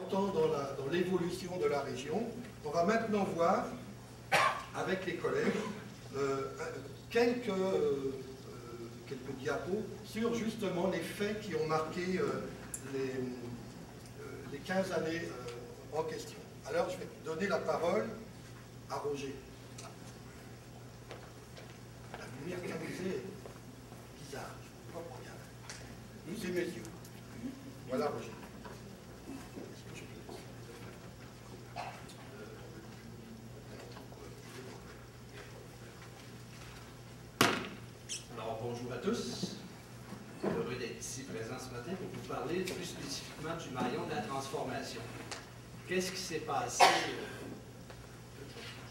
important dans l'évolution de la région. On va maintenant voir, avec les collègues, quelques diapos sur justement les faits qui ont marqué les 15 années en question. Alors, je vais donner la parole à Roger. La lumière tamisée est bizarre, je ne comprends pas bien. Nous et messieurs. Voilà, Roger. Alors, bonjour à tous. Heureux d'être ici présent ce matin pour vous parler plus spécifiquement du maillon de la transformation. Qu'est-ce qui s'est passé?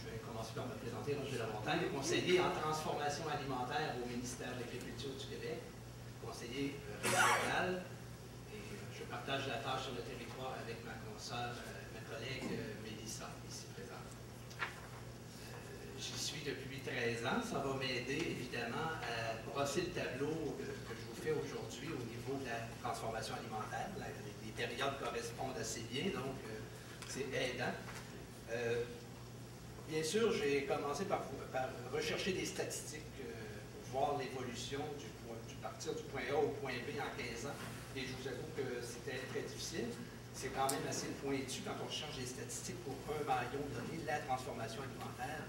Je vais commencer par me présenter. Roger Lamontagne, conseiller en transformation alimentaire au ministère de l'Agriculture du Québec, conseiller régional, et je partage la tâche sur le territoire avec ma consoeur, ma collègue Mélissa, ici présente. J'y suis depuis 13 ans. Ça va m'aider évidemment à brosser le tableau que je vous fais aujourd'hui au niveau de la transformation alimentaire. Les périodes correspondent assez bien, donc c'est aidant. Bien sûr, j'ai commencé par rechercher des statistiques pour voir l'évolution du partir du point A au point B en 15 ans. Et je vous avoue que c'était très difficile. C'est quand même assez pointu quand on recherche des statistiques pour un maillon donné, la transformation alimentaire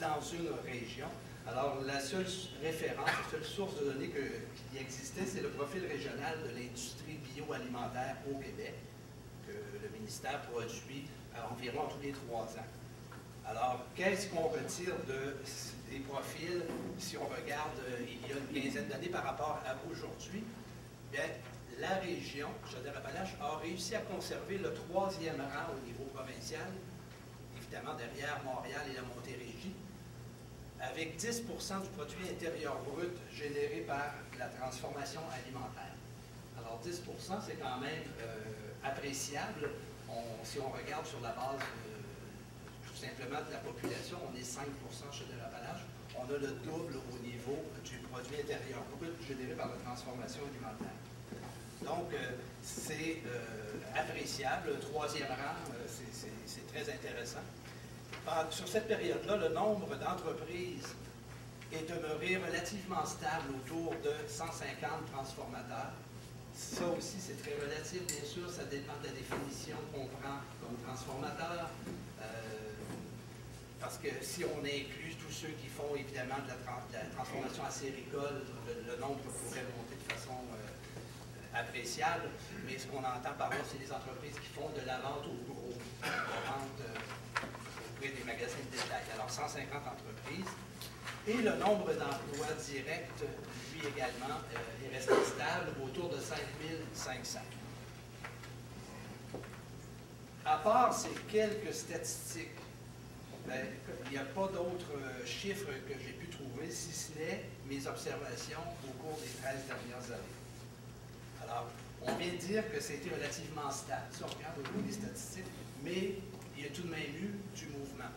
dans une région. Alors, la seule référence, la seule source de données qui existait, c'est le profil régional de l'industrie bioalimentaire au Québec, que le ministère produit environ tous les 3 ans. Alors, qu'est-ce qu'on retire des profils si on regarde il y a une quinzaine d'années par rapport à aujourd'hui? Bien, la région, Chaudière-Appalaches, a réussi à conserver le 3e rang au niveau provincial, évidemment derrière Montréal et la Montérégie, avec 10 du produit intérieur brut généré par la transformation alimentaire. Alors 10 c'est quand même appréciable. Si on regarde sur la base tout simplement de la population, on est 5 chez Chaudière-Appalaches. On a le double au niveau du produit intérieur brut généré par la transformation alimentaire. Donc, c'est appréciable. Le 3e rang, c'est très intéressant. Sur cette période-là, le nombre d'entreprises est demeuré relativement stable autour de 150 transformateurs. Ça aussi, c'est très relatif, bien sûr. Ça dépend de la définition qu'on prend comme transformateur. Parce que si on inclut tous ceux qui font évidemment de la transformation acéricole, le nombre pourrait monter de façon appréciable. Mais ce qu'on entend par là, c'est les entreprises qui font de la vente au gros, de la vente auprès des magasins de détail. Alors 150 entreprises. Et le nombre d'emplois directs, lui également, est resté stable autour de 5500. À part ces quelques statistiques, ben, il n'y a pas d'autres chiffres que j'ai pu trouver, si ce n'est mes observations au cours des 13 dernières années. Alors, on vient de dire que c'était relativement stable, si on regarde au niveau des statistiques, mais il y a tout de même eu du mouvement.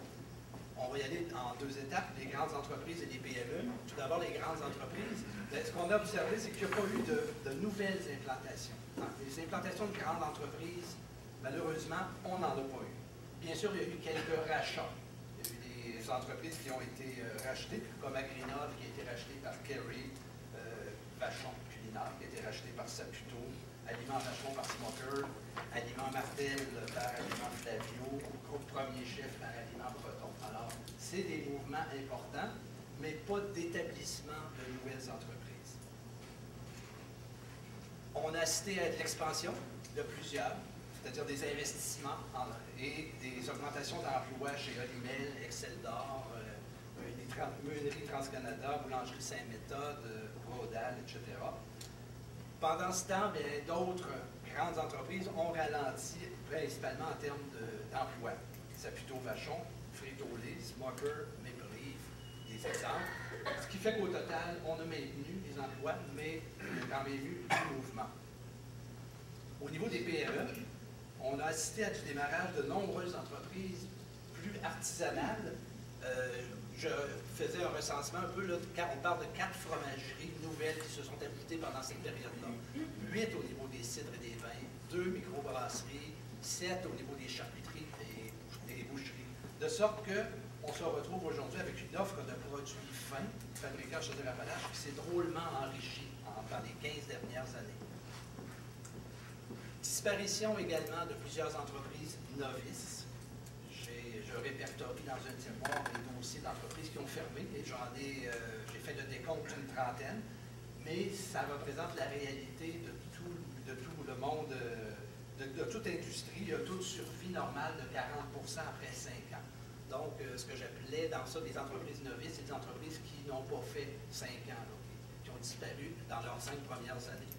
On va y aller en 2 étapes, les grandes entreprises et les PME. Tout d'abord, les grandes entreprises. Bien, ce qu'on a observé, c'est qu'il n'y a pas eu de nouvelles implantations. Les implantations de grandes entreprises, malheureusement, on n'en a pas eu. Bien sûr, il y a eu quelques rachats. Il y a eu des entreprises qui ont été rachetées, comme Agrinov, qui a été racheté par Kerry, Vachon Culinaire, qui a été racheté par Saputo, Aliments Vachon par Smoker, Aliments Martel par Aliments Flavio, Groupe Premier Chef par Aliments Breton. Alors, c'est des mouvements importants, mais pas d'établissement de nouvelles entreprises. On a assisté à de l'expansion de plusieurs, c'est-à-dire des investissements et des augmentations d'emplois chez Olimel, Exceldor, Meunerie TransCanada, Boulangerie Saint-Méthode, Rodal, etc. Pendant ce temps, d'autres grandes entreprises ont ralenti, principalement en termes d'emploi. Saputo Vachon, Frito-Lay, Smoker, Maple Leaf, des exemples. Ce qui fait qu'au total, on a maintenu les emplois, mais il y a quand même eu du mouvement. Au niveau des PME, on a assisté à du démarrage de nombreuses entreprises plus artisanales. Je faisais un recensement un peu, là, car on parle de 4 fromageries nouvelles qui se sont ajoutées pendant cette période-là. 8 au niveau des cidres et des vins, 2 microbrasseries, 7 au niveau des charcuteries et des boucheries. De sorte qu'on se retrouve aujourd'hui avec une offre de produits fins, fabriqués en Chaudière-Appalaches, qui s'est drôlement enrichie dans les 15 dernières années. Disparition également de plusieurs entreprises novices. Je répertorie dans un tiroir les dossiers d'entreprises qui ont fermé et j'ai fait le décompte d'une trentaine, mais ça représente la réalité de tout le monde, de toute industrie. Il y a un taux de survie normal de 40% après 5 ans. Donc, ce que j'appelais dans ça des entreprises novices, c'est des entreprises qui n'ont pas fait 5 ans, là, qui ont disparu dans leurs 5 premières années.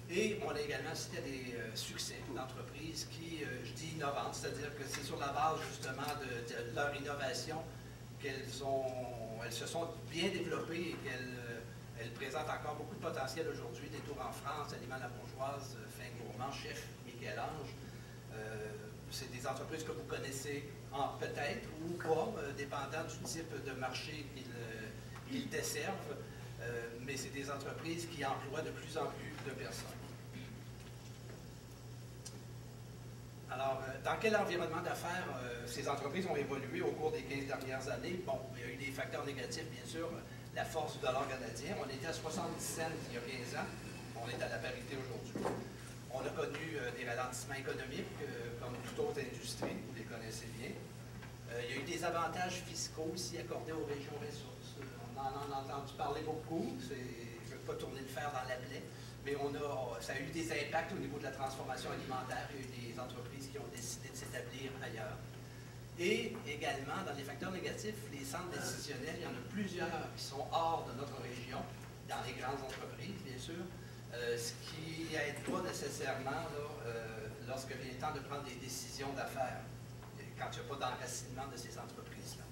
Et on a également cité des succès d'entreprises qui, je dis innovantes, c'est-à-dire que c'est sur la base justement de leur innovation qu'elles se sont bien développées et qu'elles présentent encore beaucoup de potentiel aujourd'hui. Des tours en France, Aliments La Bourgeoise, Fin Gourmand, Chef Michel-Ange. C'est des entreprises que vous connaissez peut-être ou pas, dépendant du type de marché qu'ils desservent. Mais c'est des entreprises qui emploient de plus en plus de personnes. Alors, dans quel environnement d'affaires ces entreprises ont évolué au cours des 15 dernières années? Bon, il y a eu des facteurs négatifs, bien sûr. La force du dollar canadien. On était à 70 cents il y a 15 ans. On est à la parité aujourd'hui. On a connu des ralentissements économiques, comme toute autre industrie, vous les connaissez bien. Il y a eu des avantages fiscaux aussi accordés aux régions ressources. On en a entendu parler beaucoup. Je ne veux pas tourner le fer dans la plaie, mais ça a eu des impacts au niveau de la transformation alimentaire. Il y a eu des entreprises qui ont décidé de s'établir ailleurs. Et également, dans les facteurs négatifs, les centres décisionnels, il y en a plusieurs qui sont hors de notre région, dans les grandes entreprises, bien sûr, ce qui n'aide pas nécessairement lorsque vient le temps de prendre des décisions d'affaires, quand il n'y a pas d'enracinement de ces entreprises-là.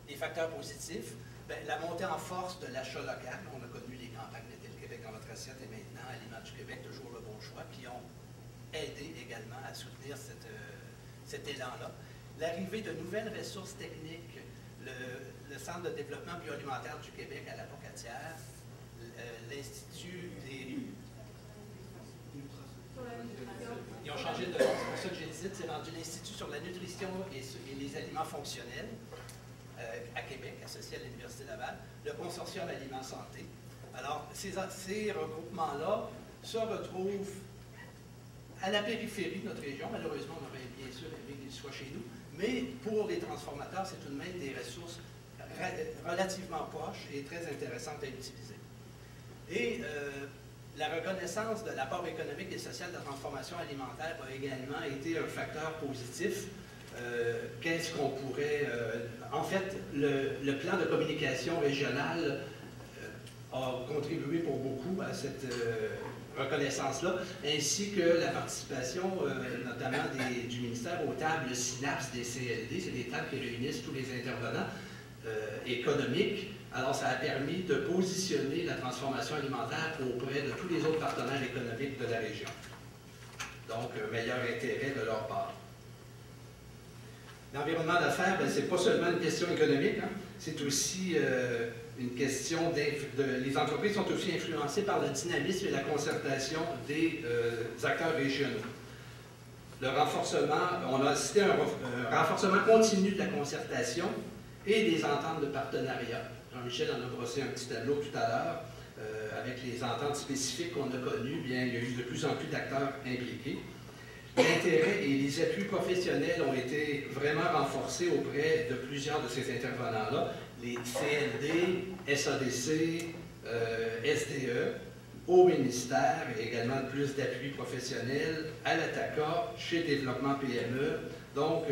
Les facteurs positifs, la montée en force de l'achat local. On a connu les campagnes Mettez le Québec dans votre assiette et maintenant Aliments du Québec, toujours le bon choix, qui ont aidé également à soutenir cet élan-là. L'arrivée de nouvelles ressources techniques, le Centre de développement bioalimentaire du Québec à la Pocatière, l'Institut des... Ils ont changé de nom, c'est pour ça que j'hésite, c'est rendu l'Institut sur la nutrition et les aliments fonctionnels à Québec, associé à l'Université Laval, le Consortium Aliments Santé. Alors, ces regroupements-là se retrouvent à la périphérie de notre région. Malheureusement, on aurait bien sûr aimé qu'ils soient chez nous, mais pour les transformateurs, c'est tout de même des ressources relativement proches et très intéressantes à utiliser. Et la reconnaissance de l'apport économique et social de la transformation alimentaire a également été un facteur positif. Qu'est-ce qu'on pourrait... en fait, le plan de communication régionale a contribué pour beaucoup à cette reconnaissance-là, ainsi que la participation, notamment du ministère aux tables SYNAPS des CLD. C'est des tables qui réunissent tous les intervenants économiques. Alors, ça a permis de positionner la transformation alimentaire auprès de tous les autres partenaires économiques de la région. Donc, un meilleur intérêt de leur part. L'environnement d'affaires, ce n'est pas seulement une question économique, hein, c'est aussi une question les entreprises sont aussi influencées par le dynamisme et la concertation des acteurs régionaux. Le renforcement, on a cité un renforcement continu de la concertation et des ententes de partenariat. Jean-Michel en a brossé un petit tableau tout à l'heure. Avec les ententes spécifiques qu'on a connues, bien, il y a eu de plus en plus d'acteurs impliqués. L'intérêt et les appuis professionnels ont été vraiment renforcés auprès de plusieurs de ces intervenants-là. Les CLD, SADC, SDE, au ministère, et également plus d'appuis professionnels, à l'ATACA, chez Développement PME. Donc,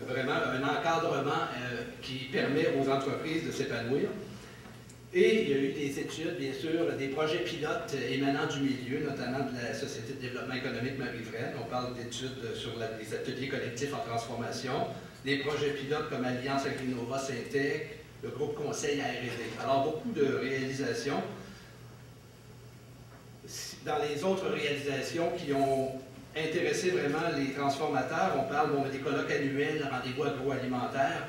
vraiment un encadrement qui permet aux entreprises de s'épanouir. Et il y a eu des études, bien sûr, des projets pilotes émanant du milieu, notamment de la Société de développement économique Marie-Vraine. On parle d'études sur les ateliers collectifs en transformation, des projets pilotes comme Alliance Agrinova Syntec, le groupe Conseil à R&D. Alors, beaucoup de réalisations. Dans les autres réalisations qui ont intéressé vraiment les transformateurs, on parle des colloques annuels, rendez-vous agroalimentaires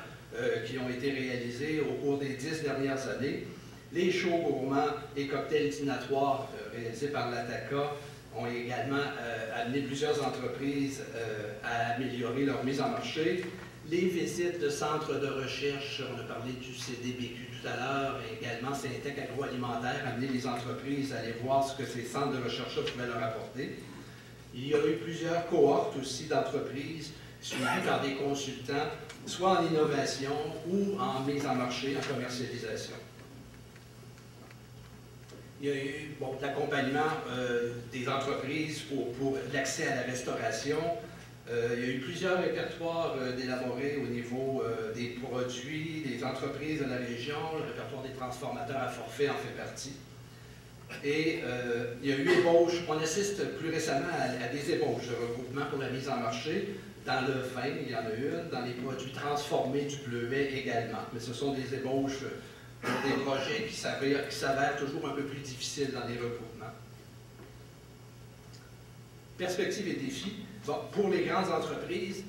qui ont été réalisés au cours des 10 dernières années. Les shows gourmands et cocktails dînatoires réalisés par l'ATACA, ont également amené plusieurs entreprises à améliorer leur mise en marché. Les visites de centres de recherche, on a parlé du CDBQ tout à l'heure, et également Syntec Agroalimentaire, amener les entreprises à aller voir ce que ces centres de recherche-là pouvaient leur apporter. Il y a eu plusieurs cohortes aussi d'entreprises suivies par des consultants, soit en innovation ou en mise en marché, en commercialisation. Il y a eu de l'accompagnement des entreprises pour l'accès à la restauration. Il y a eu plusieurs répertoires d'élaborer au niveau des produits, des entreprises de la région. Le répertoire des transformateurs à forfait en fait partie. Et il y a eu ébauche. On assiste plus récemment à des ébauches de regroupement pour la mise en marché. Dans le vin, il y en a une. Dans les produits transformés du bleuet également. Mais ce sont des ébauches pour des projets qui s'avèrent toujours un peu plus difficiles dans les regroupements. Perspectives et défis. Bon, pour les grandes entreprises,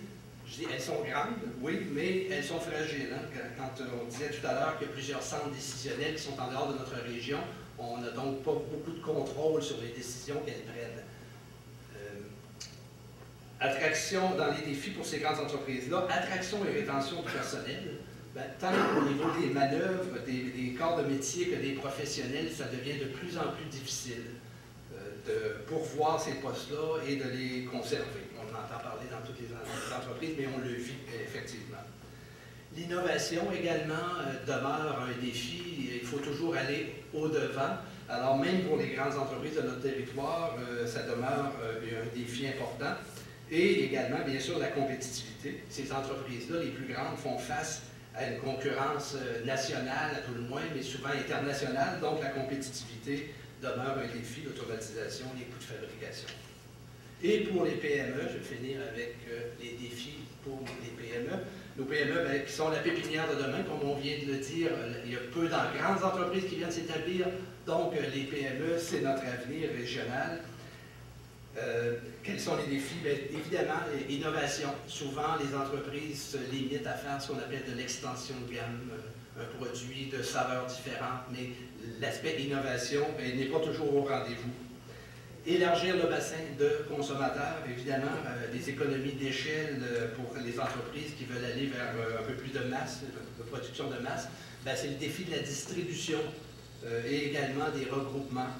je dis, elles sont grandes, oui, mais elles sont fragiles. Hein? Quand on disait tout à l'heure qu'il y a plusieurs centres décisionnels qui sont en dehors de notre région, on n'a donc pas beaucoup de contrôle sur les décisions qu'elles prennent. Attraction dans les défis pour ces grandes entreprises-là, attraction et rétention du personnel. Ben, tant au niveau des manœuvres, des corps de métier que des professionnels, ça devient de plus en plus difficile de pourvoir ces postes-là et de les conserver. On entend parler dans toutes les entreprises, mais on le vit effectivement. L'innovation également demeure un défi. Il faut toujours aller au-devant. Alors même pour les grandes entreprises de notre territoire, ça demeure un défi important. Et également, bien sûr, la compétitivité. Ces entreprises-là, les plus grandes, font face à une concurrence nationale, à tout le moins, mais souvent internationale. Donc, la compétitivité demeure un défi, l'automatisation, les coûts de fabrication. Et pour les PME, je vais finir avec les défis pour les PME. Nos PME, qui sont la pépinière de demain, comme on vient de le dire, il y a peu de grandes entreprises qui viennent s'établir. Donc, les PME, c'est notre avenir régional. Quels sont les défis? Bien, évidemment, l'innovation. Souvent, les entreprises se limitent à faire ce qu'on appelle de l'extension de gamme, un produit de saveurs différentes, mais l'aspect innovation n'est pas toujours au rendez-vous. Élargir le bassin de consommateurs, évidemment, des économies d'échelle pour les entreprises qui veulent aller vers un peu plus de masse, de production de masse, c'est le défi de la distribution et également des regroupements.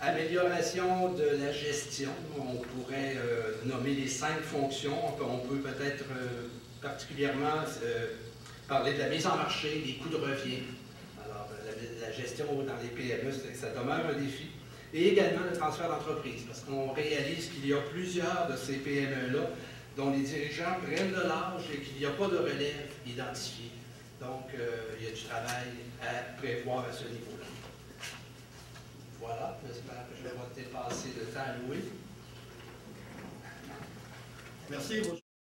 Amélioration de la gestion, on pourrait nommer les 5 fonctions. On peut peut-être particulièrement parler de la mise en marché, des coûts de revient. Alors, la gestion dans les PME, ça demeure un défi. Et également le transfert d'entreprise, parce qu'on réalise qu'il y a plusieurs de ces PME-là dont les dirigeants prennent de l'âge et qu'il n'y a pas de relève identifiée. Donc, il y a du travail à prévoir à ce niveau-là. Voilà, j'espère que je vais pas dépasser le temps alloué. Merci.